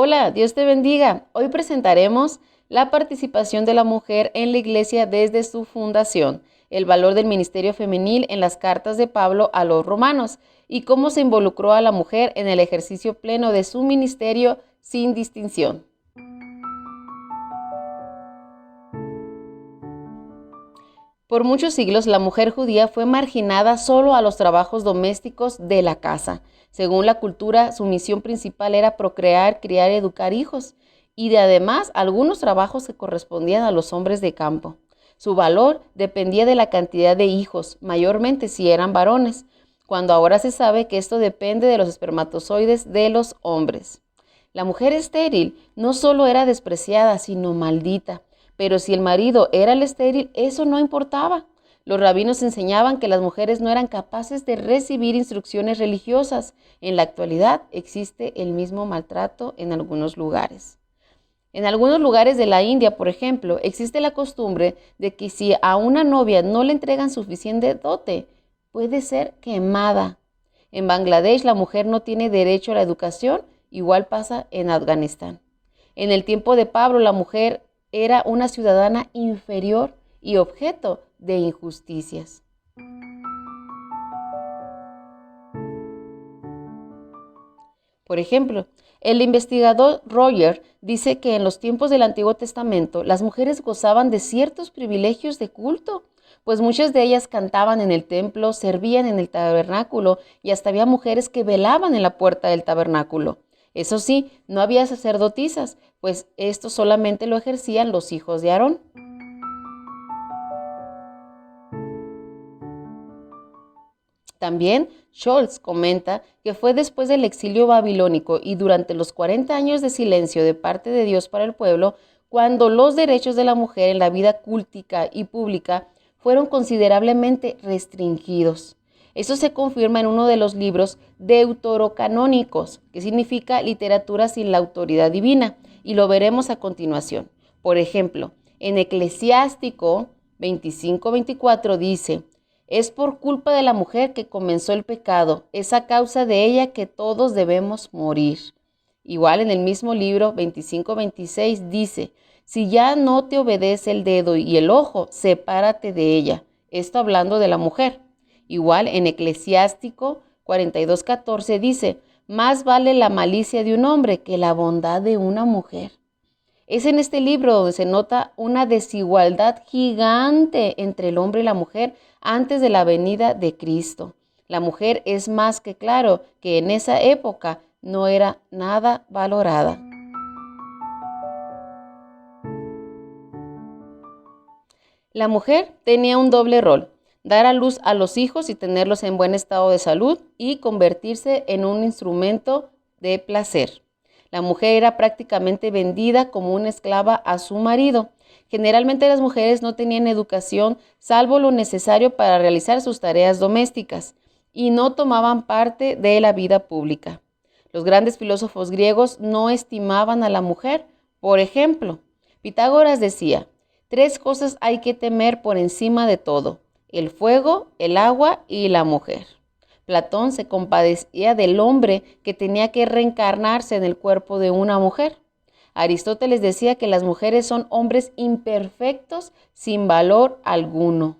Hola, Dios te bendiga. Hoy presentaremos la participación de la mujer en la iglesia desde su fundación, el valor del ministerio femenil en las cartas de Pablo a los romanos y cómo se involucró a la mujer en el ejercicio pleno de su ministerio sin distinción. Por muchos siglos, la mujer judía fue marginada solo a los trabajos domésticos de la casa. Según la cultura, su misión principal era procrear, criar y educar hijos, y además algunos trabajos que correspondían a los hombres de campo. Su valor dependía de la cantidad de hijos, mayormente si eran varones, cuando ahora se sabe que esto depende de los espermatozoides de los hombres. La mujer estéril no solo era despreciada, sino maldita. Pero si el marido era el estéril, eso no importaba. Los rabinos enseñaban que las mujeres no eran capaces de recibir instrucciones religiosas. En la actualidad existe el mismo maltrato en algunos lugares. En algunos lugares de la India, por ejemplo, existe la costumbre de que si a una novia no le entregan suficiente dote, puede ser quemada. En Bangladesh la mujer no tiene derecho a la educación, igual pasa en Afganistán. En el tiempo de Pablo, la mujer era una ciudadana inferior y objeto de injusticias. Por ejemplo, el investigador Roger dice que en los tiempos del Antiguo Testamento las mujeres gozaban de ciertos privilegios de culto, pues muchas de ellas cantaban en el templo, servían en el tabernáculo y hasta había mujeres que velaban en la puerta del tabernáculo. Eso sí, no había sacerdotisas, pues esto solamente lo ejercían los hijos de Aarón. También Scholz comenta que fue después del exilio babilónico y durante los 40 años de silencio de parte de Dios para el pueblo, cuando los derechos de la mujer en la vida cultica y pública fueron considerablemente restringidos. Eso se confirma en uno de los libros deuterocanónicos, que significa literatura sin la autoridad divina, y lo veremos a continuación. Por ejemplo, en Eclesiástico 25:24 dice: es por culpa de la mujer que comenzó el pecado, es a causa de ella que todos debemos morir. Igual en el mismo libro 25:26 dice: si ya no te obedece el dedo y el ojo, sepárate de ella. Esto hablando de la mujer. Igual en Eclesiástico 42:14 dice: más vale la malicia de un hombre que la bondad de una mujer. Es en este libro donde se nota una desigualdad gigante entre el hombre y la mujer antes de la venida de Cristo. La mujer es más que claro que en esa época no era nada valorada. La mujer tenía un doble rol: dar a luz a los hijos y tenerlos en buen estado de salud, y convertirse en un instrumento de placer. La mujer era prácticamente vendida como una esclava a su marido. Generalmente las mujeres no tenían educación salvo lo necesario para realizar sus tareas domésticas y no tomaban parte de la vida pública. Los grandes filósofos griegos no estimaban a la mujer. Por ejemplo, Pitágoras decía: 3 cosas hay que temer por encima de todo: el fuego, el agua y la mujer. Platón se compadecía del hombre que tenía que reencarnarse en el cuerpo de una mujer. Aristóteles decía que las mujeres son hombres imperfectos sin valor alguno.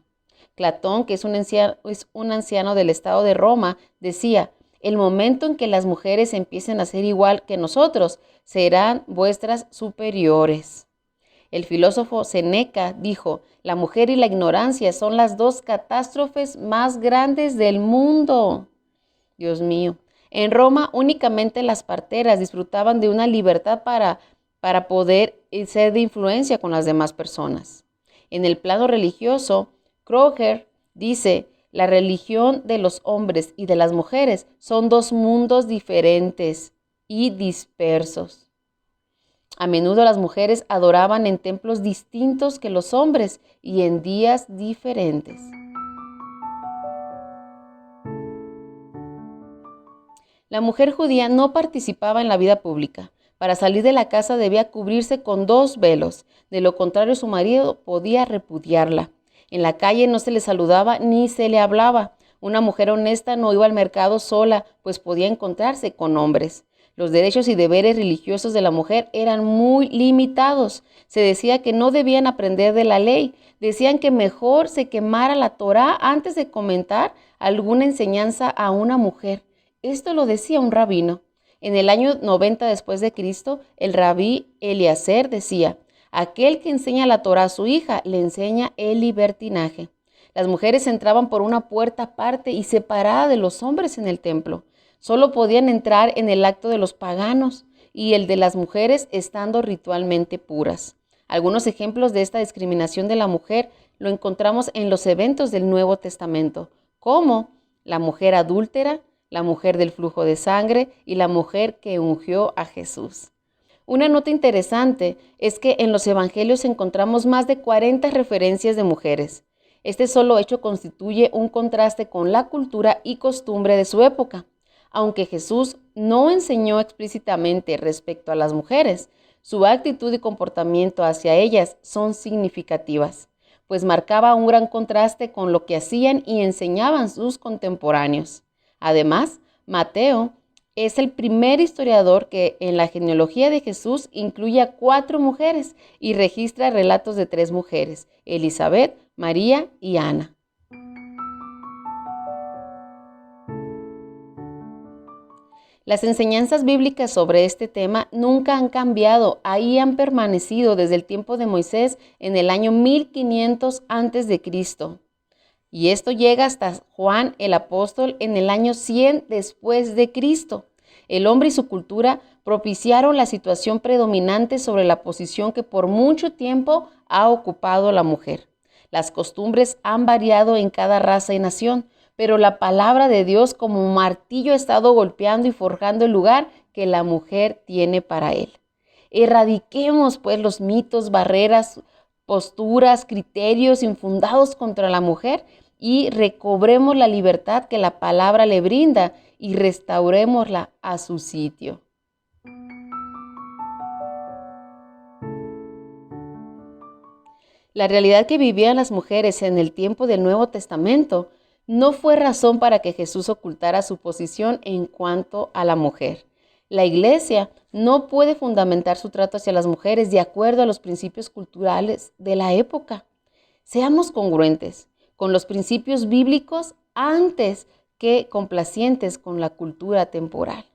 Platón, que es un anciano del estado de Roma, decía: el momento en que las mujeres empiecen a ser igual que nosotros, serán vuestras superiores. El filósofo Séneca dijo: la mujer y la ignorancia son las 2 catástrofes más grandes del mundo. Dios mío. En Roma únicamente las parteras disfrutaban de una libertad para poder ser de influencia con las demás personas. En el plano religioso, Kroger dice: la religión de los hombres y de las mujeres son 2 mundos diferentes y dispersos. A menudo las mujeres adoraban en templos distintos que los hombres y en días diferentes. La mujer judía no participaba en la vida pública. Para salir de la casa debía cubrirse con 2 velos, de lo contrario su marido podía repudiarla. En la calle no se le saludaba ni se le hablaba. Una mujer honesta no iba al mercado sola, pues podía encontrarse con hombres. Los derechos y deberes religiosos de la mujer eran muy limitados. Se decía que no debían aprender de la ley. Decían que mejor se quemara la Torá antes de comentar alguna enseñanza a una mujer. Esto lo decía un rabino. En el año 90 después de Cristo, el rabí Eliezer decía: aquel que enseña la Torá a su hija, le enseña el libertinaje. Las mujeres entraban por una puerta aparte y separada de los hombres en el templo. Solo podían entrar en el acto de los paganos y el de las mujeres estando ritualmente puras. Algunos ejemplos de esta discriminación de la mujer lo encontramos en los eventos del Nuevo Testamento, como la mujer adúltera, la mujer del flujo de sangre y la mujer que ungió a Jesús. Una nota interesante es que en los evangelios encontramos más de 40 referencias de mujeres. Este solo hecho constituye un contraste con la cultura y costumbre de su época. Aunque Jesús no enseñó explícitamente respecto a las mujeres, su actitud y comportamiento hacia ellas son significativas, pues marcaba un gran contraste con lo que hacían y enseñaban sus contemporáneos. Además, Mateo es el primer historiador que en la genealogía de Jesús incluye a 4 mujeres y registra relatos de 3 mujeres, Elizabeth, María y Ana. Las enseñanzas bíblicas sobre este tema nunca han cambiado, ahí han permanecido desde el tiempo de Moisés en el año 1500 a.C. Y esto llega hasta Juan el apóstol en el año 100 después de Cristo. El hombre y su cultura propiciaron la situación predominante sobre la posición que por mucho tiempo ha ocupado la mujer. Las costumbres han variado en cada raza y nación, pero la palabra de Dios como un martillo ha estado golpeando y forjando el lugar que la mujer tiene para él. Erradiquemos pues los mitos, barreras, posturas, criterios infundados contra la mujer y recobremos la libertad que la palabra le brinda y restaurémosla a su sitio. La realidad que vivían las mujeres en el tiempo del Nuevo Testamento no fue razón para que Jesús ocultara su posición en cuanto a la mujer. La Iglesia no puede fundamentar su trato hacia las mujeres de acuerdo a los principios culturales de la época. Seamos congruentes con los principios bíblicos antes que complacientes con la cultura temporal.